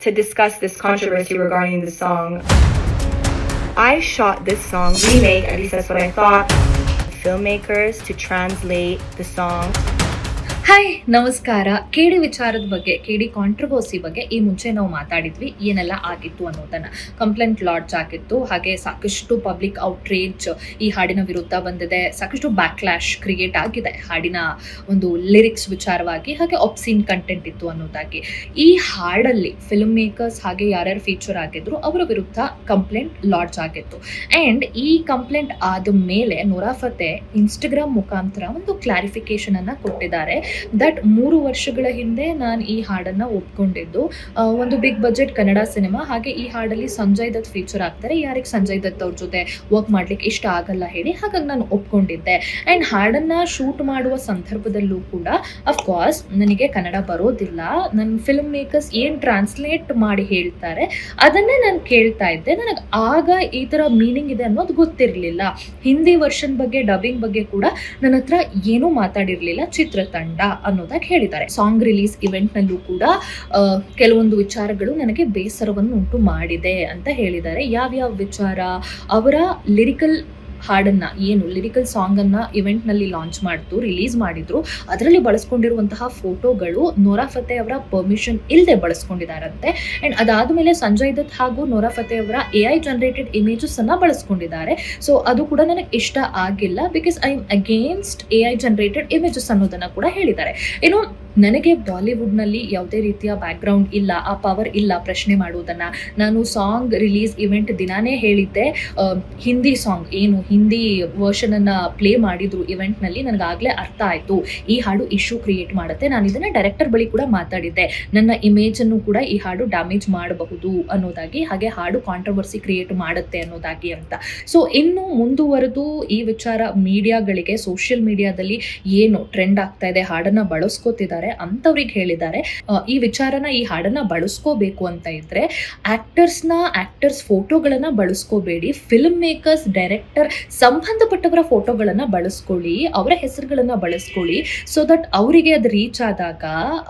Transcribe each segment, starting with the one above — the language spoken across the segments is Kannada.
to discuss this controversy regarding the song. I shot this song remake, at least that's what I thought, filmmakers to translate the song. Hi ನಮಸ್ಕಾರ. ಕೇಡಿ ವಿಚಾರದ ಬಗ್ಗೆ, ಕೇಡಿ ಕಾಂಟ್ರವರ್ಸಿ ಬಗ್ಗೆ ಈ ಮುಂಚೆ ನಾವು ಮಾತಾಡಿದ್ವಿ, ಏನೆಲ್ಲ ಆಗಿತ್ತು ಅನ್ನೋದನ್ನ. ಕಂಪ್ಲೇಂಟ್ ಲಾಡ್ಜ್ ಆಗಿತ್ತು, ಹಾಗೆ ಸಾಕಷ್ಟು ಪಬ್ಲಿಕ್ ಔಟ್ರೇಜ್ ಈ ಹಾಡಿನ ವಿರುದ್ಧ ಬಂದಿದೆ, ಸಾಕಷ್ಟು ಬ್ಯಾಕ್ಲ್ಯಾಶ್ ಕ್ರಿಯೇಟ್ ಆಗಿದೆ ಹಾಡಿನ ಒಂದು ಲಿರಿಕ್ಸ್ ವಿಚಾರವಾಗಿ, ಹಾಗೆ ಆಬ್ಸೀನ್ ಕಂಟೆಂಟ್ ಇತ್ತು ಅನ್ನೋದಾಗಿ. ಈ ಹಾಡಲ್ಲಿ ಫಿಲ್ಮ್ ಮೇಕರ್ಸ್ ಹಾಗೆ ಯಾರ್ಯಾರು ಫೀಚರ್ ಆಗಿದ್ರು ಅವರ ವಿರುದ್ಧ ಕಂಪ್ಲೇಂಟ್ ಲಾಡ್ಜ್ ಆಗಿತ್ತು. ಆ್ಯಂಡ್ ಈ ಕಂಪ್ಲೇಂಟ್ ಆದ ಮೇಲೆ ನೂರಾ ಫತೆ ಇನ್ಸ್ಟಾಗ್ರಾಮ್ ಮುಖಾಂತರ ಒಂದು ಕ್ಲಾರಿಫಿಕೇಶನ್ ಅನ್ನ ಕೊಟ್ಟಿದ್ದಾರೆ. ದಟ್ 3 ವರ್ಷಗಳ ಹಿಂದೆ ನಾನು ಈ ಹಾಡನ್ನ ಒಪ್ಕೊಂಡಿದ್ದು, ಒಂದು ಬಿಗ್ ಬಜೆಟ್ ಕನ್ನಡ ಸಿನಿಮಾ, ಹಾಗೆ ಈ ಹಾಡಲ್ಲಿ ಸಂಜಯ್ ದತ್ ಫೀಚರ್ ಆಗ್ತಾರೆ. ಯಾರಿಗೆ ಸಂಜಯ್ ದತ್ ಅವ್ರ ಜೊತೆ ವರ್ಕ್ ಮಾಡ್ಲಿಕ್ಕೆ ಇಷ್ಟ ಆಗಲ್ಲ ಹೇಳಿ, ಹಾಗಾಗಿ ನಾನು ಒಪ್ಕೊಂಡಿದ್ದೆ. ಆ್ಯಂಡ್ ಹಾಡನ್ನ ಶೂಟ್ ಮಾಡುವ ಸಂದರ್ಭದಲ್ಲೂ ಕೂಡ ಅಫ್ಕೋರ್ಸ್ ನನಗೆ ಕನ್ನಡ ಬರೋದಿಲ್ಲ, ನನ್ನ ಫಿಲ್ಮ್ ಮೇಕರ್ಸ್ ಏನು ಟ್ರಾನ್ಸ್ಲೇಟ್ ಮಾಡಿ ಹೇಳ್ತಾರೆ ಅದನ್ನೇ ನಾನು ಕೇಳ್ತಾ ಇದ್ದೆ. ನನಗೆ ಆಗ ಈ ಥರ ಮೀನಿಂಗ್ ಇದೆ ಅನ್ನೋದು ಗೊತ್ತಿರಲಿಲ್ಲ. ಹಿಂದಿ ವರ್ಷನ್ ಬಗ್ಗೆ, ಡಬ್ಬಿಂಗ್ ಬಗ್ಗೆ ಕೂಡ ನನ್ನ ಹತ್ರ ಏನೂ ಮಾತಾಡಿರಲಿಲ್ಲ ಚಿತ್ರತಂಡ ಅನ್ನೋದಾಗಿ ಹೇಳಿದ್ದಾರೆ. ಸಾಂಗ್ ರಿಲೀಸ್ ಇವೆಂಟ್ ನಲ್ಲೂ ಕೂಡ ಕೆಲವೊಂದು ವಿಚಾರಗಳು ನನಗೆ ಬೇಸರವನ್ನು ಉಂಟು ಮಾಡಿದೆ ಅಂತ ಹೇಳಿದ್ದಾರೆ. ಯಾವ್ಯಾವ ವಿಚಾರ? ಅವರ ಲಿರಿಕಲ್ ಹಾಡನ್ನ, ಏನು ಲಿರಿಕಲ್ ಸಾಂಗ್ ಅನ್ನ ಇವೆಂಟ್ ನಲ್ಲಿ ಲಾಂಚ್ ಮಾಡಿದ್ರು, ರಿಲೀಸ್ ಮಾಡಿದ್ರು, ಅದರಲ್ಲಿ ಬಳಸ್ಕೊಂಡಿರುವಂತಹ ಫೋಟೋಗಳು ನೂರಾ ಫತೆ ಅವರ ಪರ್ಮಿಷನ್ ಇಲ್ಲದೆ ಬಳಸ್ಕೊಂಡಿದ್ದಾರಂತೆ. ಅಂಡ್ ಅದಾದ್ಮೇಲೆ ಸಂಜಯ್ ದತ್ ಹಾಗೂ ನೂರಾ ಫತೆ ಅವರ AI ಜನರೇಟೆಡ್ ಇಮೇಜಸ್ ಅನ್ನ ಬಳಸ್ಕೊಂಡಿದ್ದಾರೆ. ಸೊ ಅದು ಕೂಡ ನನಗೆ ಇಷ್ಟ ಆಗಿಲ್ಲ, because I am against AI generated images ಅನ್ನೋದನ್ನ ಕೂಡ ಹೇಳಿದ್ದಾರೆ. ಏನು, ನನಗೆ ಬಾಲಿವುಡ್ನಲ್ಲಿ ಯಾವುದೇ ರೀತಿಯ ಬ್ಯಾಕ್ಗ್ರೌಂಡ್ ಇಲ್ಲ, ಆ ಪವರ್ ಇಲ್ಲ ಪ್ರಶ್ನೆ ಮಾಡುವುದನ್ನು. ನಾನು ಸಾಂಗ್ ರಿಲೀಸ್ ಇವೆಂಟ್ ದಿನಾನೇ ಹೇಳಿದ್ದೆ, ಹಿಂದಿ ಸಾಂಗ್ ಏನು ಹಿಂದಿ ವರ್ಷನನ್ನು ಪ್ಲೇ ಮಾಡಿದ್ರು ಇವೆಂಟ್ನಲ್ಲಿ, ನನಗಾಗಲೇ ಅರ್ಥ ಆಯಿತು ಈ ಹಾಡು ಇಶ್ಯೂ ಕ್ರಿಯೇಟ್ ಮಾಡುತ್ತೆ. ನಾನು ಇದನ್ನು ಡೈರೆಕ್ಟರ್ ಬಳಿ ಕೂಡ ಮಾತಾಡಿದ್ದೆ, ನನ್ನ ಇಮೇಜನ್ನು ಕೂಡ ಈ ಹಾಡು ಡ್ಯಾಮೇಜ್ ಮಾಡಬಹುದು ಅನ್ನೋದಾಗಿ, ಹಾಗೆ ಹಾಡು ಕಾಂಟ್ರವರ್ಸಿ ಕ್ರಿಯೇಟ್ ಮಾಡುತ್ತೆ ಅನ್ನೋದಾಗಿ ಅಂತ. ಸೊ ಇನ್ನು ಮುಂದುವರೆದು ಈ ವಿಚಾರ ಮೀಡಿಯಾಗಳಿಗೆ, ಸೋಷಿಯಲ್ ಮೀಡಿಯಾದಲ್ಲಿ ಏನು ಟ್ರೆಂಡ್ ಆಗ್ತಾ ಇದೆ, ಹಾಡನ್ನು ಬಳಸ್ಕೋತಿದ್ದಾರೆ ಅಂತವ್ರಿಗೆ ಹೇಳಿದ್ದಾರೆ, ಈ ವಿಚಾರನ, ಈ ಹಾಡನ್ನ ಬಳಸ್ಕೋಬೇಕು ಅಂತ ಇದ್ರೆ ಆಕ್ಟರ್ಸ್ ಫೋಟೋಗಳನ್ನ ಬಳಸ್ಕೋಬೇಡಿ, ಫಿಲ್ಮ್ ಮೇಕರ್ಸ್, ಡೈರೆಕ್ಟರ್, ಸಂಬಂಧಪಟ್ಟವರ ಫೋಟೋಗಳನ್ನ ಬಳಸ್ಕೊಳ್ಳಿ, ಅವರ ಹೆಸರುಗಳನ್ನ ಬಳಸ್ಕೊಳ್ಳಿ. ಸೊ ದಟ್ ಅವರಿಗೆ ಅದು ರೀಚ್ ಆದಾಗ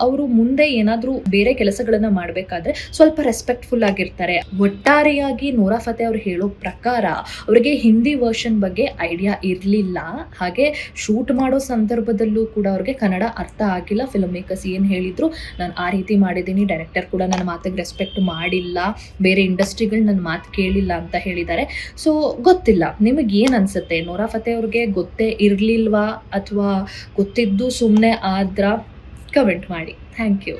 ಅವರು ಮುಂದೆ ಏನಾದ್ರೂ ಬೇರೆ ಕೆಲಸಗಳನ್ನ ಮಾಡಬೇಕಾದ್ರೆ ಸ್ವಲ್ಪ ರೆಸ್ಪೆಕ್ಟ್ಫುಲ್ ಆಗಿರ್ತಾರೆ. ಒಟ್ಟಾರೆಯಾಗಿ ನೂರಾ ಫತೆ ಅವ್ರು ಹೇಳೋ ಪ್ರಕಾರ ಅವರಿಗೆ ಹಿಂದಿ ವರ್ಷನ್ ಬಗ್ಗೆ ಐಡಿಯಾ ಇರಲಿಲ್ಲ, ಹಾಗೆ ಶೂಟ್ ಮಾಡೋ ಸಂದರ್ಭದಲ್ಲೂ ಕೂಡ ಅವ್ರಿಗೆ ಕನ್ನಡ ಅರ್ಥ ಆಗಿಲ್ಲ. ಫಿಲ್ಮ್ ಮೇಕರ್ಸ್ ಏನು ಹೇಳಿದ್ರು ನಾನು ಆ ರೀತಿ ಮಾಡಿದ್ದೀನಿ, ಡೈರೆಕ್ಟರ್ ಕೂಡ ನನ್ನ ಮಾತಿಗೆ ರೆಸ್ಪೆಕ್ಟ್ ಮಾಡಿಲ್ಲ, ಬೇರೆ ಇಂಡಸ್ಟ್ರಿಗಳು ನನ್ನ ಮಾತು ಕೇಳಿಲ್ಲ ಅಂತ ಹೇಳಿದ್ದಾರೆ. ಸೊ ಗೊತ್ತಿಲ್ಲ, ನಿಮಗೆ ಏನು ಅನ್ಸುತ್ತೆ? ನೂರಾ ಫತೆ ಅವ್ರಿಗೆ ಗೊತ್ತೇ ಇರಲಿಲ್ವಾ ಅಥವಾ ಗೊತ್ತಿದ್ದು ಸುಮ್ಮನೆ ಆದ್ರ? ಕಮೆಂಟ್ ಮಾಡಿ. Thank you.